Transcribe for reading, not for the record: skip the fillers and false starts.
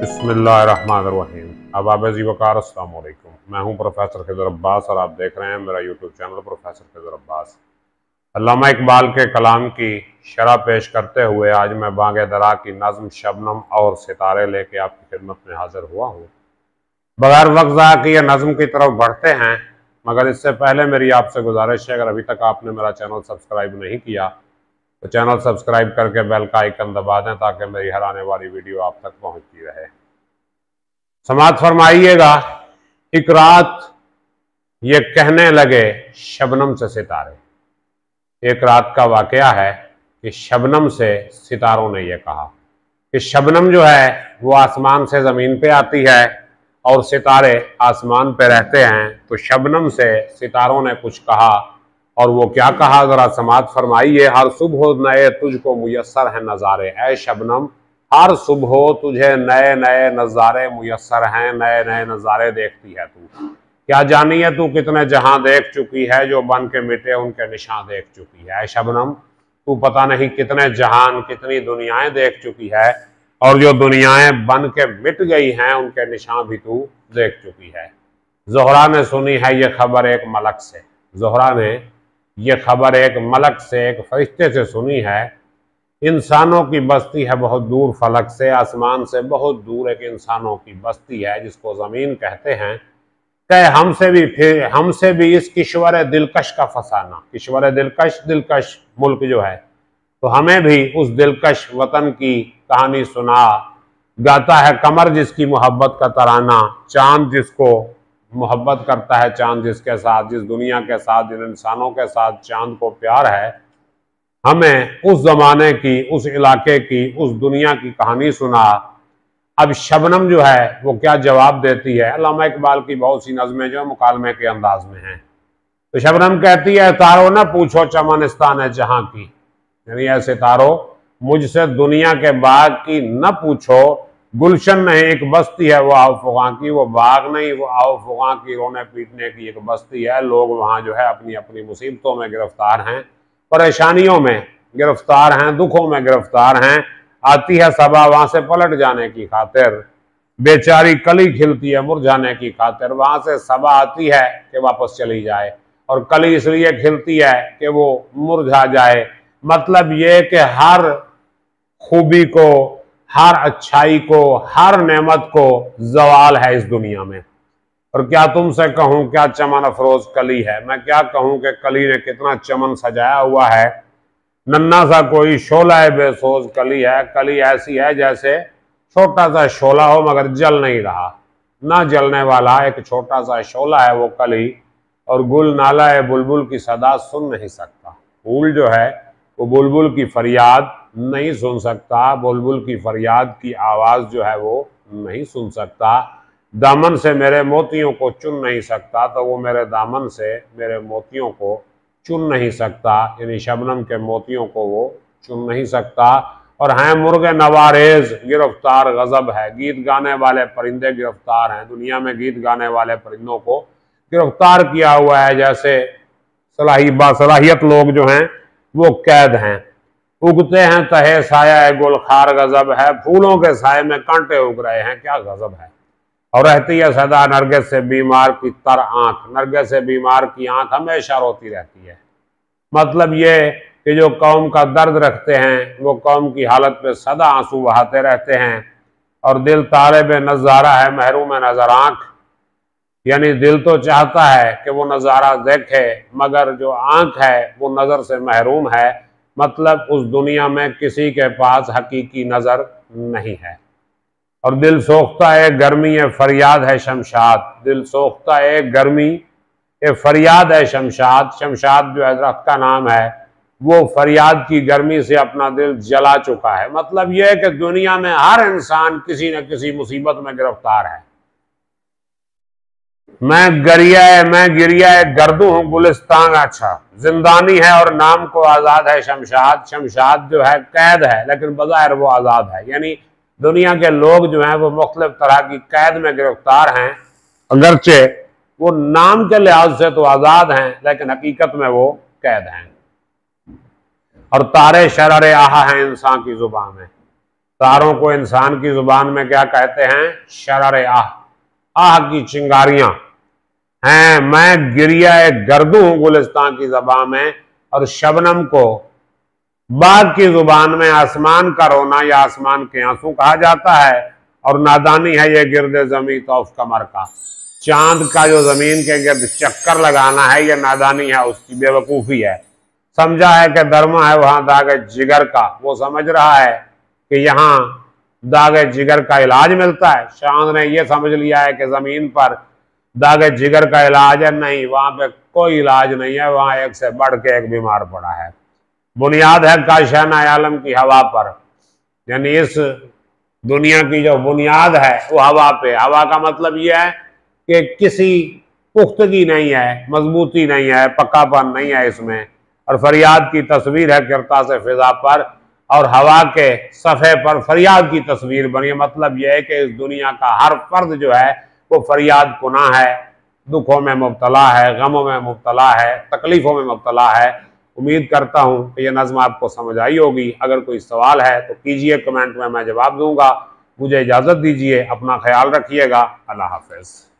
बिस्मिल्लाहिर्रहमानिर्रहीम। अहबाब ज़ीवकार अस्सलाम वालेकुम। मैं हूं प्रोफेसर खिज़र अब्बास और आप देख रहे हैं मेरा YouTube channel professor Khizar Abbas. Allama Iqbal के कलाम की शरह पेश करते हुए आज मैं बाग़े दरा की नज़्म शबनम और सितारे लेके आपकी खिदमत में हाजिर हुआ हूँ। बगैर वक्त ज़ाया किए नज़्म की तरफ बढ़ते हैं, मगर इससे पहले मेरी आपसे गुजारिश है, अगर अभी तक आपने मेरा चैनल सब्सक्राइब नहीं किया तो चैनल सब्सक्राइब करके बेल का आइकन दबा दें ताकि मेरी हर आने वाली वीडियो आप तक पहुंचती रहे। समाअत फरमाइएगा। एक रात ये कहने लगे शबनम से सितारे। एक रात का वाकया है कि शबनम से सितारों ने यह कहा कि शबनम जो है वो आसमान से ज़मीन पे आती है और सितारे आसमान पे रहते हैं। तो शबनम से सितारों ने कुछ कहा, और वो क्या कहा ज़रा समाअत फरमाइए। हर सुबह नए तुझको मुयस्सर है नज़ारे, ऐ शबनम हर सुबह तुझे नए नए नज़ारे मुयस्सर हैं, नए नए नज़ारे देखती है तू। क्या जानी है तू कितने जहां देख चुकी है, जो बन के मिटे उनके निशान देख चुकी है। ऐ शबनम तू पता नहीं कितने जहान कितनी दुनियाएं देख चुकी है, और जो दुनियाएं बन के मिट गई हैं उनके निशान भी तू देख चुकी है। ज़ोहरा ने सुनी है ये खबर एक मलक से, ज़ोहरा ने ये खबर एक मलक से, एक फरिश्ते से सुनी है। इंसानों की बस्ती है बहुत दूर फलक से, आसमान से बहुत दूर एक इंसानों की बस्ती है जिसको ज़मीन कहते हैं। कहे हमसे भी इस किश्वर दिलकश का फसाना, किश्वर दिलकश मुल्क जो है, तो हमें भी उस दिलकश वतन की कहानी सुना। गाता है कमर जिसकी मोहब्बत का तराना, चांद जिसको मोहब्बत करता है, चांद जिसके साथ, जिस दुनिया के साथ, जिन इंसानों के साथ चांद को प्यार है, हमें उस जमाने की, उस इलाके की, उस दुनिया की कहानी सुना। अब शबनम जो है वो क्या जवाब देती है। अल्लामा इकबाल की बहुत सी नज़में जो मुकालमे के अंदाज में हैं। तो शबनम कहती है तारो ना पूछो चमनिस्तान है जहां की, यानी ऐसे तारो मुझसे दुनिया के बाग की न पूछो। गुलशन नहीं एक बस्ती है वो आओ की, वो बाग नहीं वो आओ की रोने पीटने की एक बस्ती है। लोग वहाँ जो है अपनी अपनी मुसीबतों में गिरफ्तार हैं, परेशानियों में गिरफ्तार हैं, दुखों में गिरफ्तार हैं। आती है सबा वहां से पलट जाने की खातिर, बेचारी कली खिलती है मुरझाने की खातिर। वहां से सबा आती है कि वापस चली जाए, और कली इसलिए खिलती है कि वो मुरझा जाए। मतलब ये कि हर खूबी को, हर अच्छाई को, हर नेमत को जवाल है इस दुनिया में। और क्या तुमसे कहूं क्या चमन अफरोज कली है, मैं क्या कहूं कि कली ने कितना चमन सजाया हुआ है। नन्ना सा कोई शोला है बेसोज कली है, कली ऐसी है जैसे छोटा सा शोला हो मगर जल नहीं रहा, ना जलने वाला एक छोटा सा शोला है वो कली। और गुल नाला है बुलबुल की सदा सुन नहीं सकता, फूल जो है वो बुलबुल की फरियाद नहीं सुन सकता, बुलबुल की फरियाद की आवाज़ जो है वो नहीं सुन सकता। दामन से मेरे मोतियों को चुन नहीं सकता, तो वो मेरे दामन से मेरे मोतियों को चुन नहीं सकता, यानी शबनम के मोतियों को वो चुन नहीं सकता। और हैं मुर्गे नवारेज गिरफ्तार गजब है, गीत गाने वाले परिंदे गिरफ्तार हैं। दुनिया में गीत गाने वाले परिंदों को गिरफ्तार किया हुआ है, जैसे बासलाहियत लोग जो हैं वो कैद हैं। उगते हैं तहे साया है गुलखार गजब है, फूलों के साए में कांटे उग रहे हैं क्या गजब है। और रहती है सदा नरगिस से बीमार की तर आंख, नरगिस से बीमार की आंख हमेशा रोती रहती है। मतलब ये कि जो कौम का दर्द रखते हैं वो कौम की हालत पे सदा आंसू बहाते रहते हैं। और दिल तारे बे नज़ारा है महरूम नजर आंख, यानी दिल तो चाहता है कि वो नज़ारा देखे मगर जो आंख है वो नज़र से महरूम है। मतलब उस दुनिया में किसी के पास हकीकी नज़र नहीं है। और दिल सोखता है गर्मी है फरियाद है शमशाद, दिल सोखता है गर्मी ये फरियाद है शमशाद। शमशाद जो है दरख्त का नाम है, वो फरियाद की गर्मी से अपना दिल जला चुका है। मतलब यह है कि दुनिया में हर इंसान किसी न किसी मुसीबत में गिरफ्तार है। मैं गिरिया गर्दू हूँ गुलिस्तान अच्छा, जिंदानी है और नाम को आज़ाद है शमशाद। शमशाद जो है कैद है लेकिन बज़ाहिर वो आज़ाद है, यानी दुनिया के लोग जो हैं वो मुख्तलिफ तरह की कैद में गिरफ्तार हैं। अगरचे वो नाम के लिहाज से तो आज़ाद हैं लेकिन हकीकत में वो कैद हैं। और तारे शरर आहा है इंसान की जुबान में, तारों को इंसान की जुबान में क्या कहते हैं? शरारे आह, आह की चिंगारियां हैं। मैं गिरिया गर्दू हूं गुलिस्तान की ज़बान में, और शबनम को बाग की जुबान में आसमान का रोना या आसमान के आंसू कहा जाता है। और नादानी है ये गिरदे जमी तौफ कमर का, चांद का जो जमीन के गिर्द चक्कर लगाना है ये नादानी है, उसकी बेवकूफी है। समझा है कि दरमा है वहां दागे जिगर का, वो समझ रहा है कि यहाँ दागे जिगर का इलाज मिलता है। चांद ने ये समझ लिया है कि जमीन पर दागे जिगर का इलाज है, नहीं, वहां पे कोई इलाज नहीं है, वहां एक से बढ़ के एक बीमार पड़ा है। बुनियाद है काशाना आलम की हवा पर, यानी इस दुनिया की जो बुनियाद है वो हवा पे। हवा का मतलब यह है कि किसी पुख्तगी नहीं है, मजबूती नहीं है, पक्कापन नहीं है इसमें। और फरियाद की तस्वीर है किरता से फिजा पर, और हवा के सफ़े पर फरियाद की तस्वीर बनी। मतलब यह है कि इस दुनिया का हर फर्द जो है वो फरियाद कुना है, दुखों में मुब्तला है, गमों में मुब्तला है, तकलीफ़ों में मुब्तला है। उम्मीद करता हूँ कि यह नज़्म आपको समझ आई होगी। अगर कोई सवाल है तो कीजिए कमेंट में, मैं जवाब दूंगा। मुझे इजाज़त दीजिए, अपना ख्याल रखिएगा। अल्लाह हाफ़िज़।